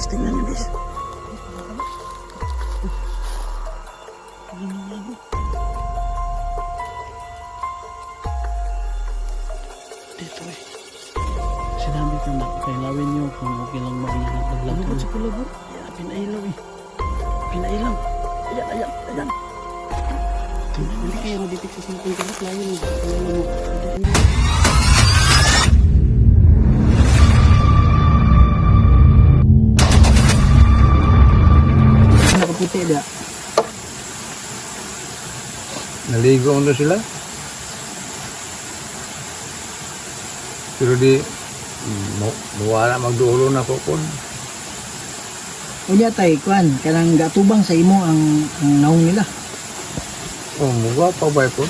guys, tingnan nyo guys. Dito eh. Sinabi ko na, kailawin nyo kung okay lang maanahan ang lahat. Ano sa kulabo? Yeah, pinailaw eh. Pinailaw. Ayan, ayan, ayan. Hindi kaya maditik sa cellphone ko. Layo mo. Nakaputi dia. Naligo na sila. Pero di mawala magduulo na ko kun. Unya tay kuan kanang gatubang sa imo ang naong nila. Oh, muga pa ba po?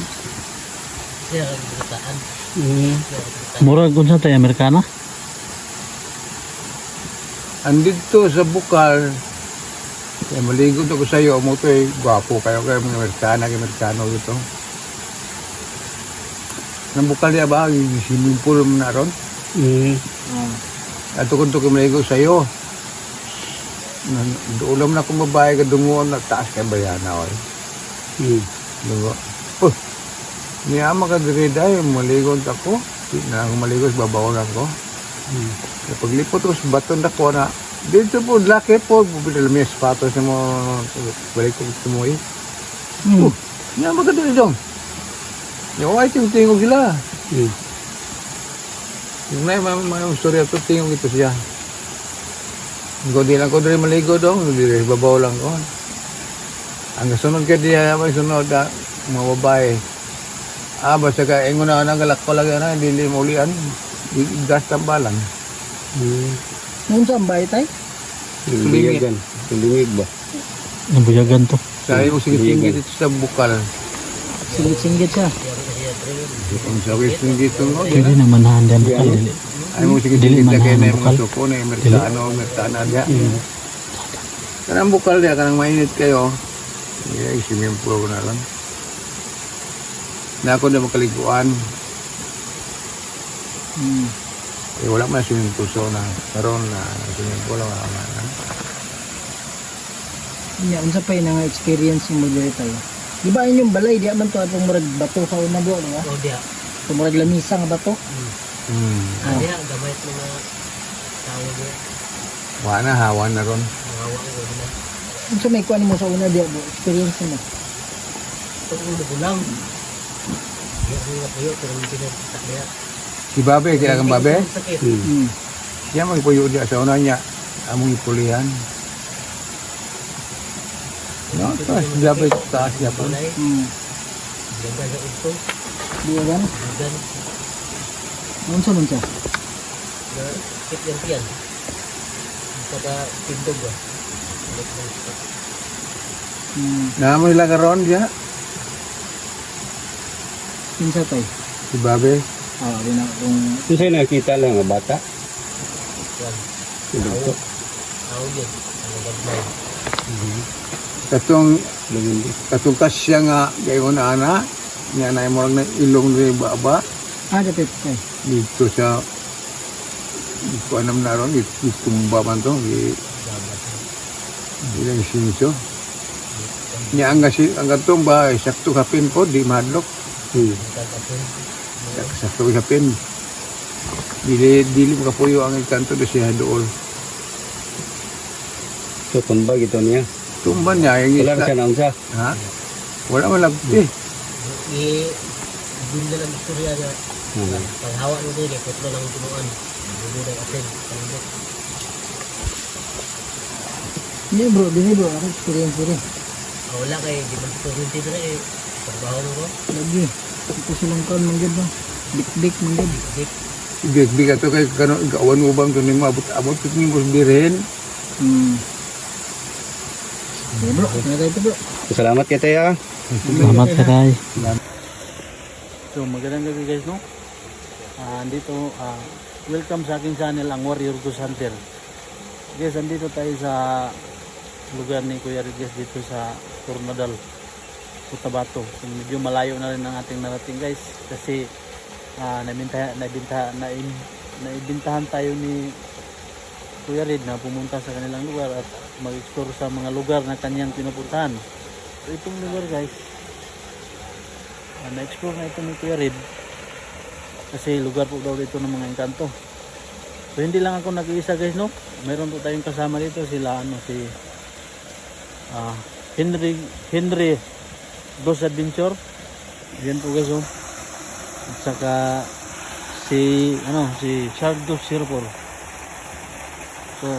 Siya ang beritaan. Murag kung sa tayo Amerikana? Andito sa bukal. Kaya maligo to ko sa iyo mo to eh. Gwapo kayo kayo mga Amerikano dito. Nang bukal niya ba? Swimming pool mo na ron? At tukod to ko maligo sa iyo. Ulam na akong babae ka dunguan na taas kay bayana. Dungo. Oh, niyama ka diri dahil maligo ako. Na akong maligo sa babawalan ko. Paglipot ko sa baton na ko na dito po, laki po, bubili lang yung sapatos na mo, balik ko tumuwi. Nga maganda rin dong. Yung ay, tingog sila. Yung na yung mga storya ito, tingog ito siya. Kung di lang ko rin maligo dong, di babaw lang ko. Ang sunod ka diya, may sunod, mga babae. Basta ka, ingo na galak ko lang yan, hindi maulian. Gas tambalan. Nung saan ba tay? Buyagan. Tulingig ba? Nabuyagan to. Sabi mo sige-sige dito sa bukal. Singgit siya. Ang sabi ko dito no. Hindi naman nahandan bukal dili. Ay mo sige-sige dito kayo na yung mga suko na yung Amerikana diya. Kanang bukal diya, kanang mainit kayo. Swimming pool na lang. Na ako na makaliguan. Wala man swimming pool so na karon na swimming pool wala man. Nya unsa pa yung nga experience mo diri tayo? Di ba inyong balay di man to atong murag bato sa una do, di ba? O diya. Ito murag lamisa nga bato. Diya, gamay ito mga tao diya. Wala na hawan na ron. Mahawa ko na. Unsa may kuan mo sa una di mo experience mo? Ito ko na bulang. Diya ko nga puyo, pero hindi na diya. Si Babe, kaya kang Babe? Sakit. Siya magpuyo diya sa una niya. Among ipulihan. No, taas diya pa taas diya pa. Gaga sa ito. Di ba gan? Gagan. Unsa man siya? Na sakit yan tiyan. Saka tindog ba? Naamo nila karon diya. Kinsa tay? Si Babe. Di na kung Kung sa'yo nakita lang nga bata. Yan. Tulog Tao yun. Ang gagmay. Katong kasya nga gayon na ana. Nga na mo na ilong ni baba dapit tay. dito sa ko anam na ron itumba man to ilang sinso nya ang tumba sakto kapin po di madlok sakto kapin dili makapuyo ang kanto do siya dool So, tumbag ito niya. tumban niya yung Wala na siya naunsa. ha wala man lagti Din na lang istorya na panghawa mo din, kutlo lang ang tinuan. Hindi na asin. Hindi bro, ako experience diri. Wala kay, di man ito rin dito na eh. Trabaho mo ko. Lagi. Ito silang kaon man gid ba? Bik man gid. big ato kay kanon gawan ubang to ni abot ni mo biren Sige bro, na tayo bro. Salamat kay tayo. Salamat ka tayo. So magandang gabi guys no. Andito welcome sa aking channel ang Warrior Goose Hunter. Guys, andito tayo sa lugar ni Kuya Regis dito sa Coronadal, Cotabato. So, medyo malayo na rin ang ating narating guys kasi naibintahan tayo ni Kuya Red na pumunta sa kanilang lugar at mag-explore sa mga lugar na kanyang pinupuntahan. So itong lugar guys, na-explore na ito ni Kuya Red kasi lugar po daw dito ng mga engkanto. So hindi lang ako nag-iisa guys, no? Mayroon po tayong kasama dito sila si Henry Dos Adventure. Yan po guys, oh. At saka si Shardos 04. So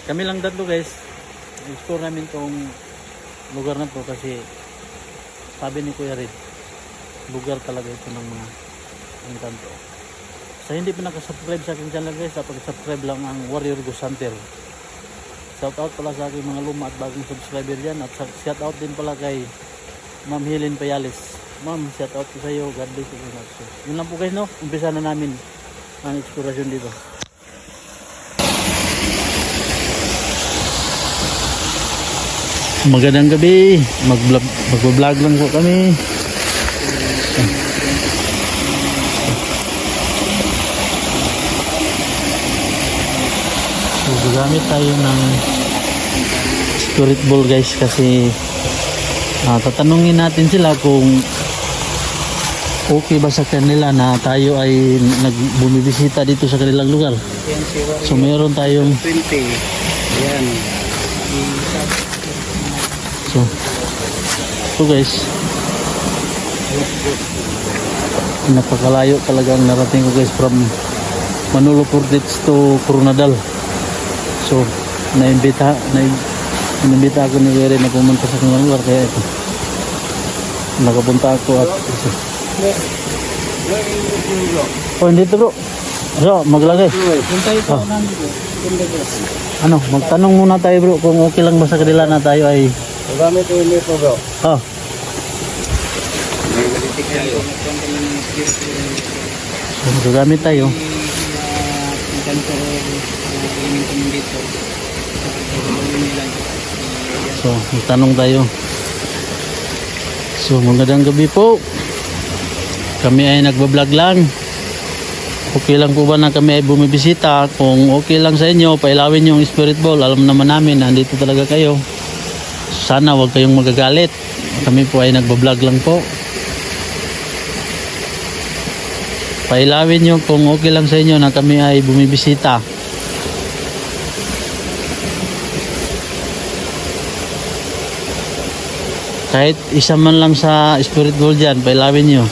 kami lang tatlo guys, explore namin tong lugar na to kasi sabi ni Kuya Red, lugar talaga ito ng mga engkanto. Sa hindi pa nakasubscribe sa aking channel guys, dapat subscribe lang ang Warrior Ghost Hunter. Shout out pala sa aking mga luma at bagong subscriber dyan. At shout out din pala kay Ma'am Helen Payales. Ma'am, shout out ko sa iyo. God bless you very much. So, yun lang po guys, no? Umpisa na namin ang eksplorasyon dito. Magandang gabi. Mag-vlog lang po kami. So, gagamit tayo ng spirit ball guys kasi tatanungin natin sila kung okay ba sa kanila na tayo ay nagbumibisita dito sa kanilang lugar. So mayroon tayong 20. Yan. So guys, napakalayo talaga ang narating ko guys from Manolo Portets to Coronadal. So naimbita ako ni Were na pumunta sa kanilang lugar kaya ito nakapunta ako at dito bro. So maglagay. Ano, magtanong muna tayo bro kung okay lang ba sa kanila na tayo ay Gamit ko yung po bro. So gagamit tayo. So magtanong tayo. So magandang gabi po. Kami ay nagbablog lang. Okay lang po ba na kami ay bumibisita? Kung okay lang sa inyo, pailawin yung spirit ball. Alam naman namin, nandito talaga kayo. Sana wag kayong magagalit. Kami po ay nagbablog lang po. Pailawin nyo kung okay lang sa inyo na kami ay bumibisita. Kahit isa man lang sa spirit ball dyan, pailawin nyo.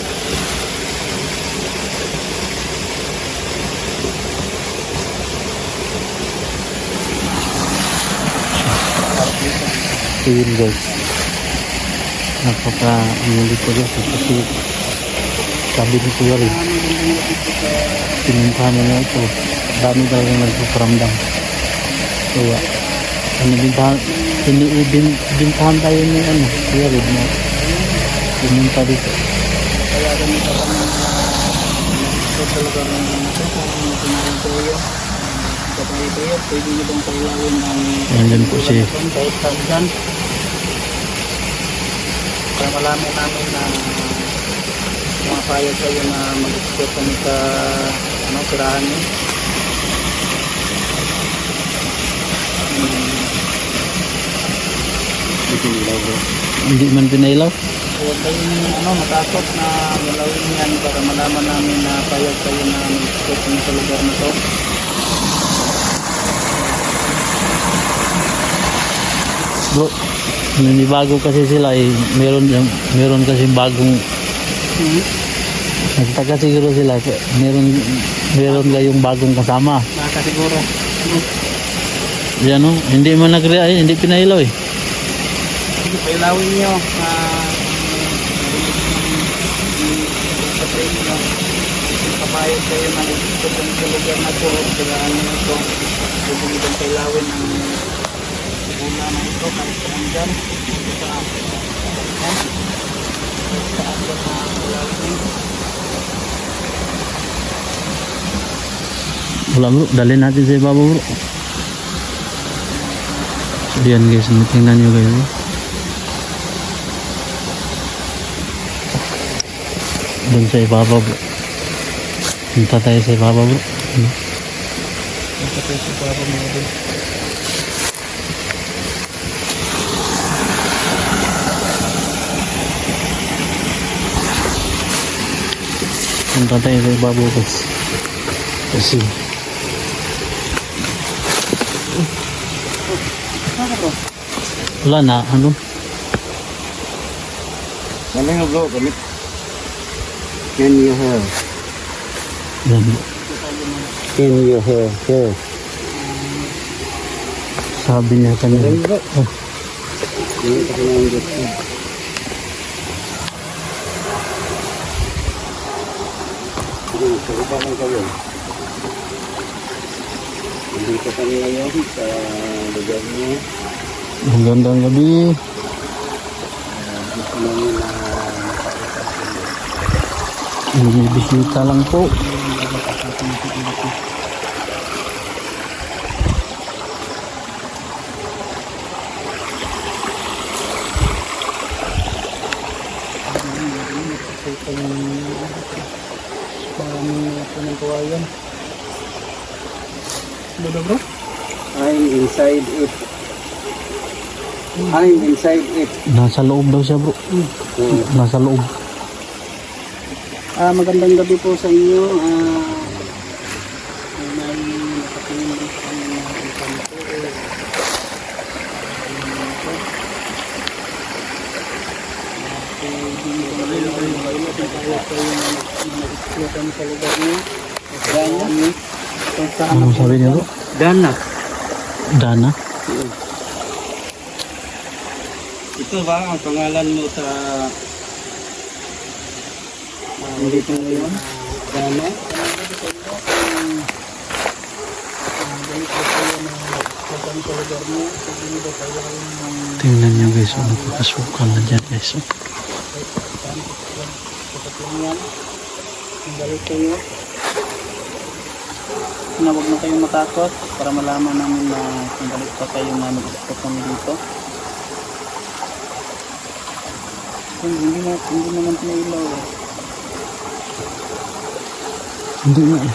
So yun guys, napaka-ulit ko guys kasi sabi ni Kuya rin pinuntahan nila ito, dami talagang nagpaparamdam. Kaya bintahan tayo ng Kuya rin na pumunta dito. Kaya ganito kami ito talaga ng kumain tayo. Kapag ito yun, pwede nyo bang pailawin ng Ayan po si kahit tagdan para malaman namin na mapayag kayo na mag-explore kami sa tirahan nyo. hindi man pinailaw. Huwag kayong matakot na malawin yan para malaman namin na payag kayo na mag-explore kami sa lugar na to. Bro, bago kasi sila eh, meron kasi bagong nagtaka siguro sila meron kayong bagong kasama. Nakasiguro. Yan o, hindi man hindi pinailaw eh. Sige, pailawin nyo. Kapayag kayo na mag-explore kami sa lugar na to. Kailangan nyo ito. Pwede nyo bang pailawin ng una na ito kahit saan dyan. Sa akin na pailawin. Wala bro, dalhin natin sa ibabaw bro. So yan guys, tingnan nyo guys. Doon sa ibabaw bro. Punta tayo sa ibabaw bro. Nagkapeso para mga doon. Punta tayo sa ibabaw guys. Kasi wala na, ano? Galing nga bro, gamit. Can you hear? Yan. Can you hear? Hear. Sabi niya kanina. Galing bro. Hindi pa kinanggit. Sa lang kayo. Hindi ko kami ngayon sa lugar niyo. Magandang gabi. Gusto namin na May bisita lang po. I'm inside it. I'm inside it. Nasa loob daw siya bro. Nasa loob. Magandang gabi po sa inyo. May nakatingin din kami na income po. Kami sa lugar niyo. Ano sabi niya bro? Dana. Dana? Ito ba ang pangalan mo sa dito ngayon? Dana? Tingnan niyo guys, ano papasukan na dyan guys. Oh. Balik kayo. Na huwag na kayong matakot para malaman namin na kung balik pa kayo na mag-stop kami dito. Hindi naman pinailaw. Hindi nga eh.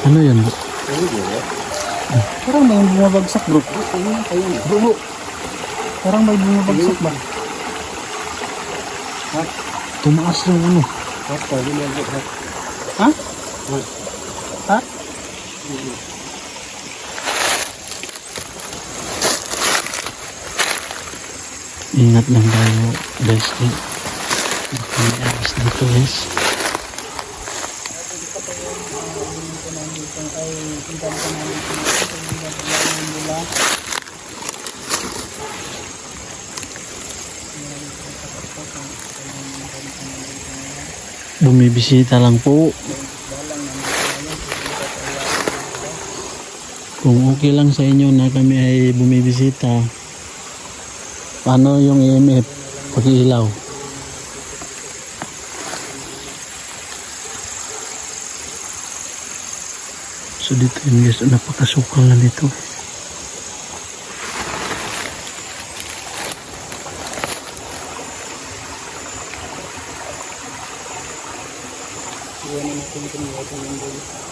Ano yan bro? Parang may bumabagsak bro. Bro. Parang may bumabagsak ba? Tumaas yung ano. Ha? Ha? Ingat lang tayo guys. Baka may alas dito guys. Bumibisita lang po. Kung okay lang sa inyo na kami ay bumibisita, paano yung EMF? Pag-ilaw. So dito yun guys, napakasukal na dito.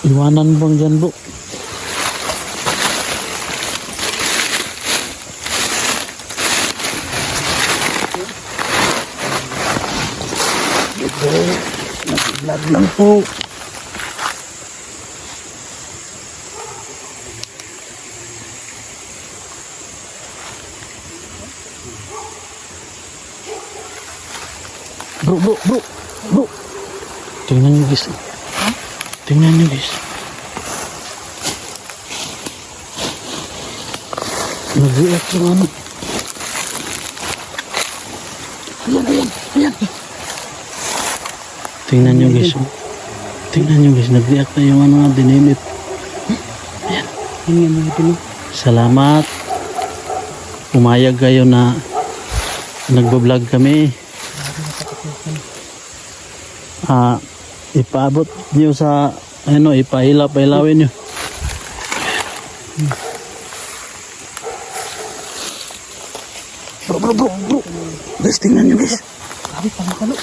Iwanan bang dyan bro? Ito, nag-vlog lang po. Bro. Tingnan nyo guys. Tingnan nyo guys. Nag-react yung ano. Ayan. Tingnan nyo guys. Tingnan nyo guys. Nag-react na yung ano dinilip. Ayan. Tingnan mo ito. Salamat. Pumayag kayo na nagbablog kami. Ipaabot nyo sa ano, pailawin nyo. Bro. Guys, tingnan nyo guys. Grabe, pangkalo.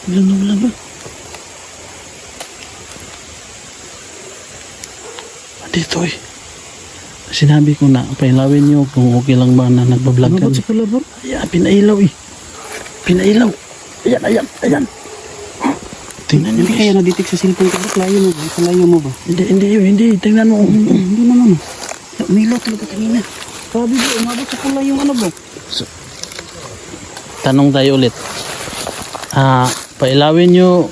Wala bro. Dito eh. Sinabi ko na, pailawin nyo kung okay lang ba na nagbablog ka. pala bro? Ayan, pinailaw eh. Pinailaw. Ayan. Tingnan nyo Hindi kaya guys. naditik sa cellphone ko bro. Layo mo ba? Hindi. Tingnan mo. Hindi naman. Umilaw talaga kanina. Sabi bro, umabot sa kulay yung ano bro. Tanong tayo ulit. Pailawin nyo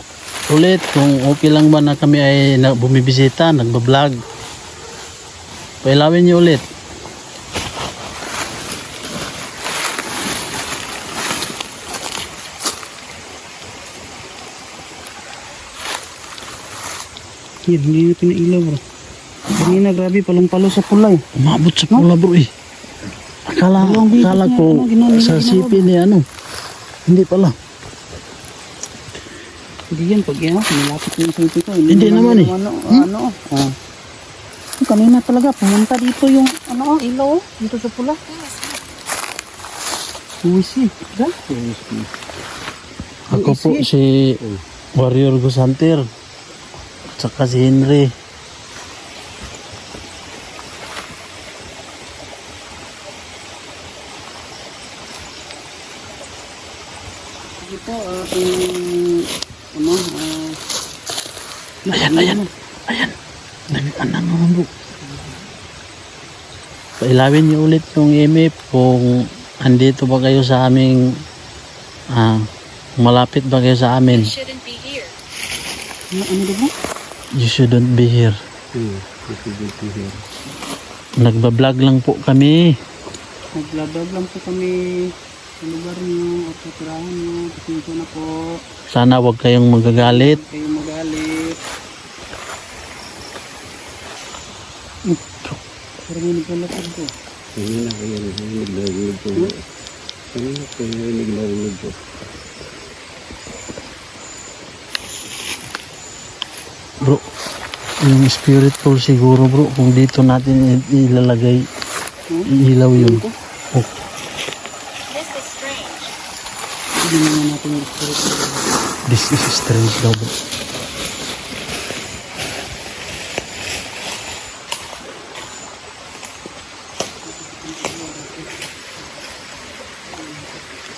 ulit kung okay lang ba na kami ay bumibisita, nagbablog. Pailawin nyo ulit. Yan, hindi na pinailaw bro. Kanina grabe, palong-palo sa kulay. Umabot sa pula bro eh. Akala ko sa sipi ni ano. Hindi pala. Hindi yan, pag yan, nilapit yung cellphone ko. Hindi naman eh. Oh. Kanina talaga, pumunta dito yung ilaw, dito sa pula. Uwisi. Ako po si Warrior Gusanter. At saka si Henry. Dito, Ayan. Nag-anan naman bro. Pailawin niyo ulit yung EMF kung andito ba kayo sa aming malapit ba kayo sa amin. Shouldn't be here. ano diba? You shouldn't be here. Nagbablog lang po kami. Naglablog lang po kami sa lugar nyo at sa tirahan nyo. Pasensya na po. Sana wag kayong magagalit. Kayo magalit. Parang may naglalakad po. Kanina kayo naglarinig ko. Kanina kayo naglarinig ko. Bro, yung spirit pool siguro bro, kung dito natin ilalagay, ilaw yun. Oh, This is strange. Hindi naman natin yung spirit. this is strange daw bro.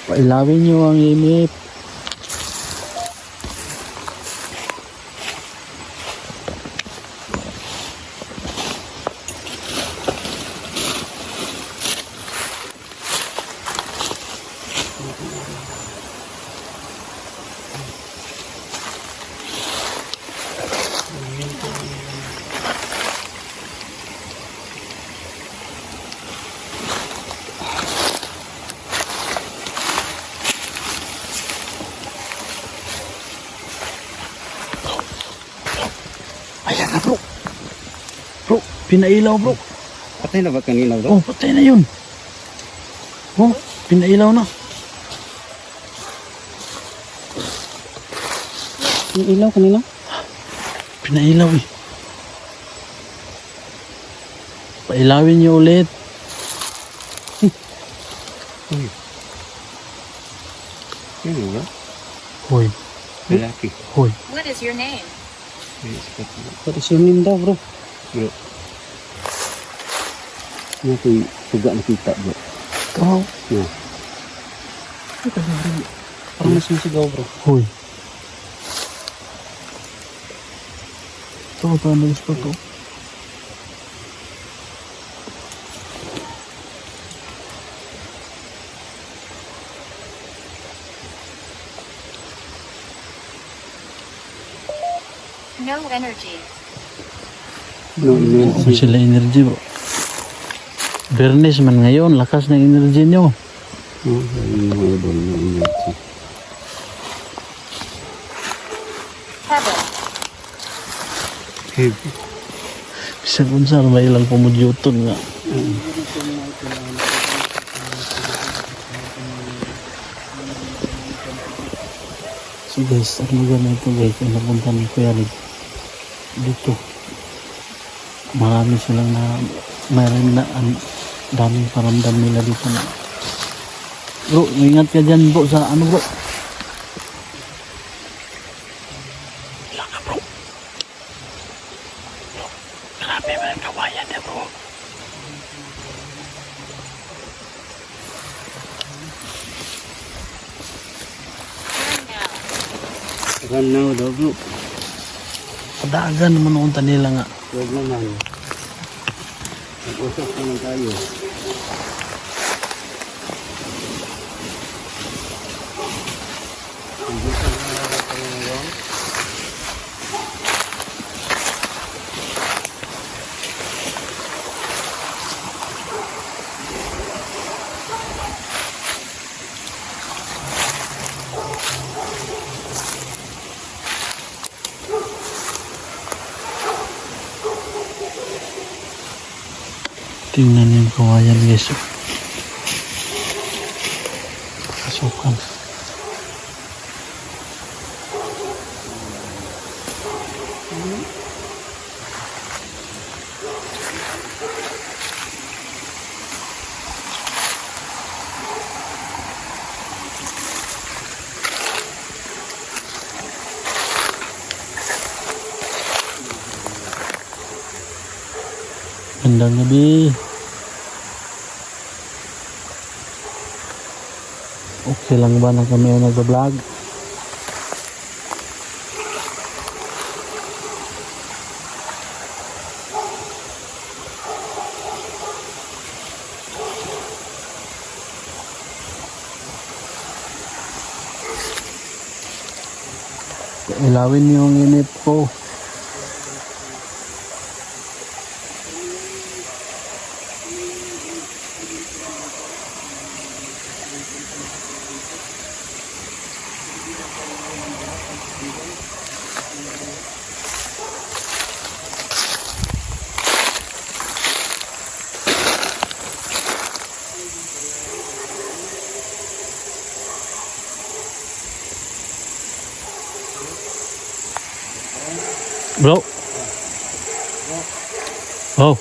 Pailawin nyo ang imip. Ayan na bro. Bro, pinailaw bro. Patay na ba kanina bro? Oh, patay na yun. Oh, pinailaw na. Yung ilaw kanina? Pinailaw eh. Pailawin nyo ulit. Yan bro? Hoy, Lalaki. hoy. What is your name? What is your name daw bro? Bro. Ano ko yung tuga nakita bro? Ikaw. Yeah. Parang mas masigaw bro. Hoy. Ito, analis pa to. No energy. No, Ano sila energy bro? Bernes man ngayon, lakas ng energy nyo. Yung mga idol na energy. Heaven. Heavy. Bisag unsar may ilang pumudyuton nga. So guys, ang lugar na ito guys, ang napunta ni Kuya Rig. Dito. Marami silang mayroon na daming paramdam nila dito na. Bro, ingat ka dyan bro sa ano bro. Lang ka bro. Grabe ba ang kawayan niya bro. Turn now. Akan na daw bro. Padagan naman unta nila nga. Huwag naman. Mag-usap naman tayo. Hindi ka na ngayon. Tingnan yung kawayan guys. Pasukan. Gandang gabi. Okay lang ba na kami ay nagbablog? Ilawin niyo yung init ko. Bro. Oh.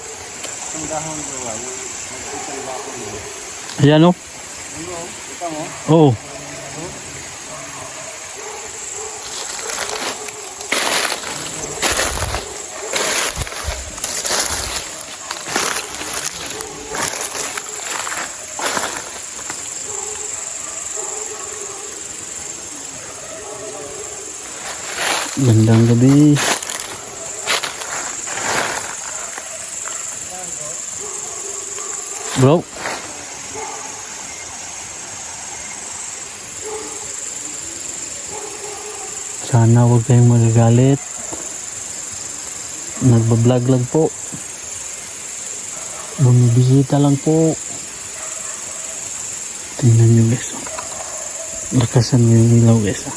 Ayan o. Oh. Gandang gabi. Bro. Sana huwag kayong magagalit. Nagbablog lang po. Bumibisita lang po. Tingnan nyo guys. Lakasan mo yung ilaw guys.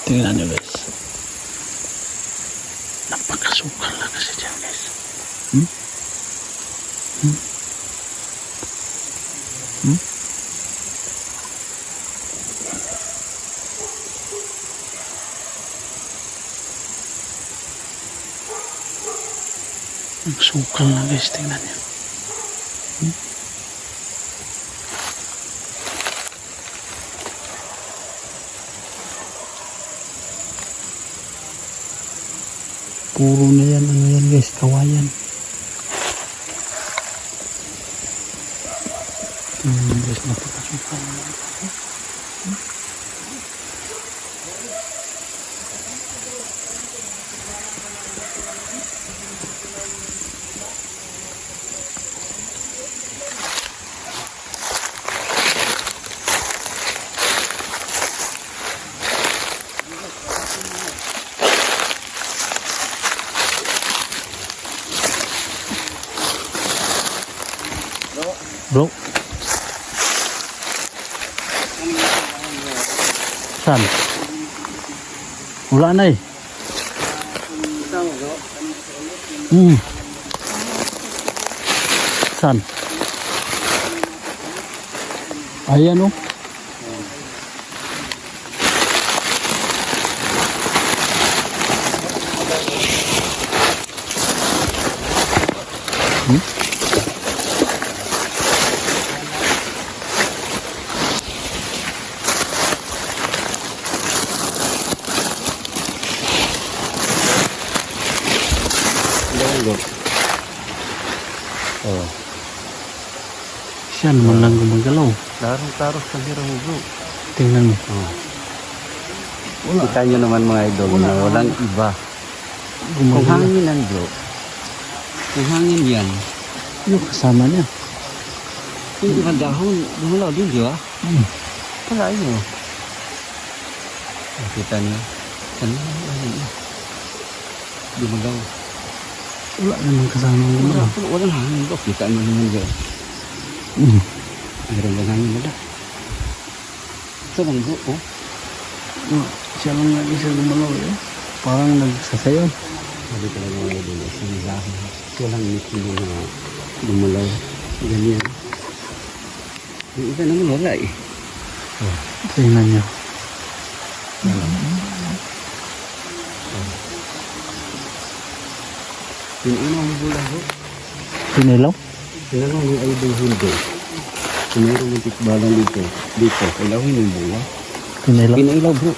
Tingnan nyo guys. Napakasukal na kasi dyan guys. Ang sukal na guys, tingnan nyo. Puro na yan, ano yan guys, kawayan. Guys, napakasukal na yan. Bro. Saan? Wala na eh. Saan? Ayan o. bro. Oh. Siya naman lang gumagalaw. Tarong-tarong sa hira mo bro. Tingnan mo. Kita nyo naman mga idol na walang iba. Kung Gumagalaw. hangin lang bro. Kung hangin yan. Yung kasama niya. Yung ibang dahon, dumulaw din di ba? Pala yun oh. Kita niyo. Ano? Dumulaw. Wala naman kasama mo. Walang hangin bro. Kita nyo naman bro. Meron lang hangin wala. Ito lang bro oh. Siya lang nga isa gumalaw eh. Parang nagsasayaw. Sabi ko lang mga idol. Isang dahon. Walang mismo na dumulaw. Ganyan. Yung iba naman wala eh. Tingnan niyo. Yung una ang bula bro. Pinilaw? Kailangan yung idol huldo. Kung mayroon ng tikbalang dito. Dito. Ilawin yung bula. Pinilaw? Pinailaw bro.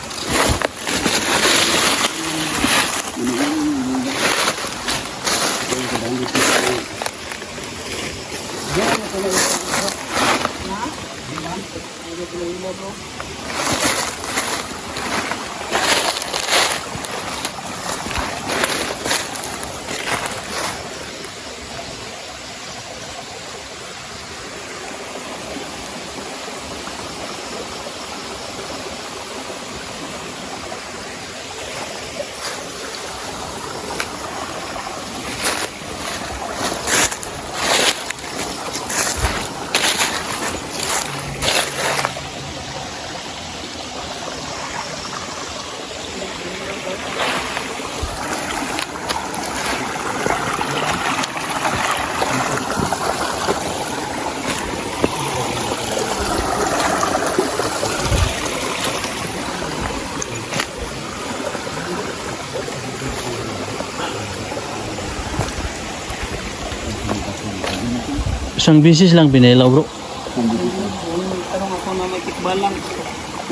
Isang bisis lang pinilaw bro. Tanong ako na may tikbalang.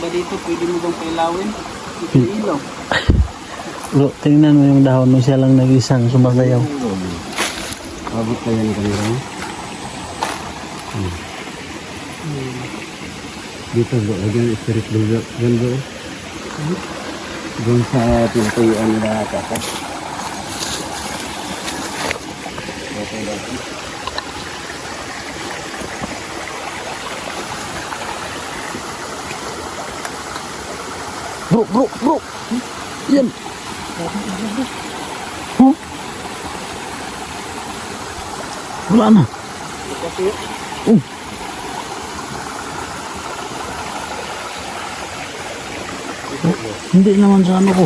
Ba dito, pwede mo bang pailawin? Ito ilaw. Bro, tingnan mo yung dahon mo. Siya lang nag-isang sumasayaw. Abot ka yan kamera mo. Dito bro. Lagyan yung spirit bro. Yan bro. Doon sa pinatayuan nila kaka. Bro. Yan. Huh? Wala na. Hindi naman sa ano ko.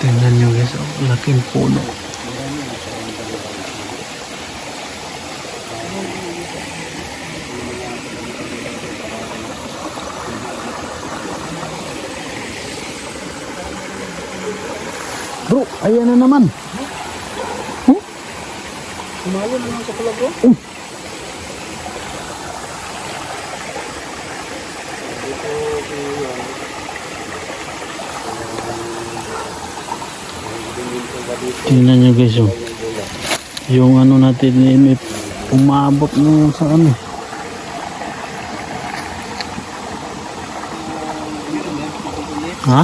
Tingnan nyo guys, oh, laking puno. Bro, ayan na naman. Huh? Sumayo naman sa pala bro. Tingnan nyo guys, oh. Yung ano natin ni MF, umabot na sa ano. Ha?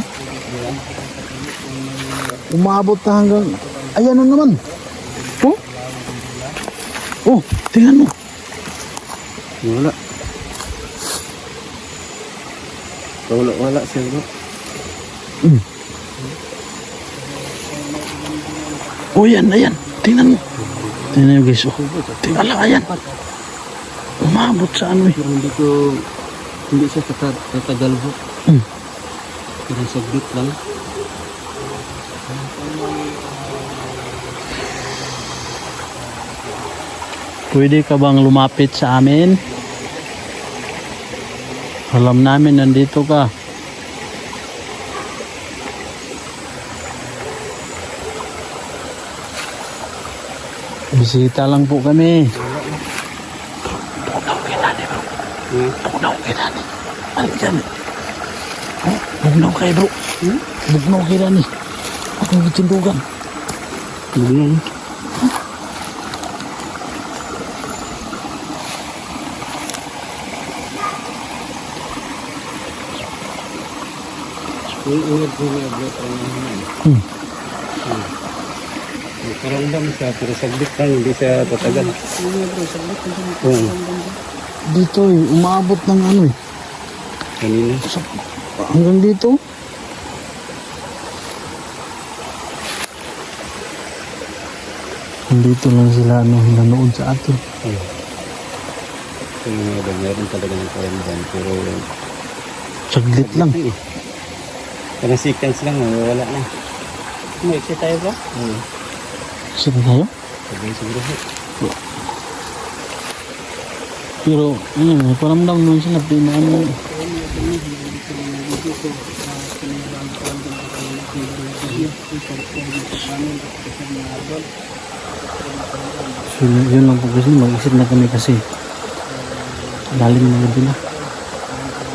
Umabot na hanggang, ayan na naman. Oh? Oh, tingnan mo. Wala. Wala siya bro. Oh, yan, ayan. Tingnan mo. Tingnan nyo guys, oh. Tingnan lang, ayan. Umabot sa ano eh. Hindi siya tatagal bro. Pero saglit lang. Pwede ka bang lumapit sa amin? Alam namin nandito ka. Bisita lang po kami. Bugnaw kay Dani. Ano dyan? Oh, bugnaw kay bro. Bugnaw kay Dani. Akong gitindugan. Bugnaw. Ingat ko na abot ang naman. Nagkaramdam siya, pero saglit lang, hindi siya tatagal. Oo, Dito umabot ng ano kanina. hanggang dito. Dito lang sila nanood sa atin. Kung mga ba, meron talaga ng karamdam, pero Saglit lang. parang seconds lang, wala na. May exit tayo ba? Sige tayo. Sabay siguro. Pero may paramdam naman sila. Ano, so yun lang po kasi mag-isip na kami kasi lalim na gabi na.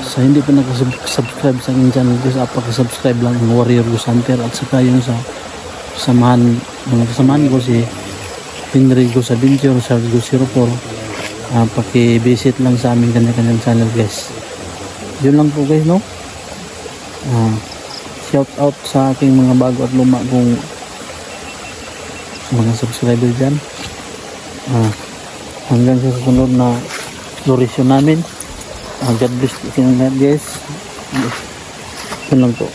Sa hindi pa nakasubscribe sa aking channel guys, apaka-subscribe lang ang Warrior Ghost Hunter at saka yung sa mga kasamahan ko si Henry Ghost Adventure, Charles Ghost 04. Paki-visit lang sa aming kanya-kanyang channel guys. Yun lang po guys, no? Shout out sa aking mga bago at luma kong mga subscriber dyan. Hanggang sa susunod na florisyon namin. God bless you guys. Yun lang po.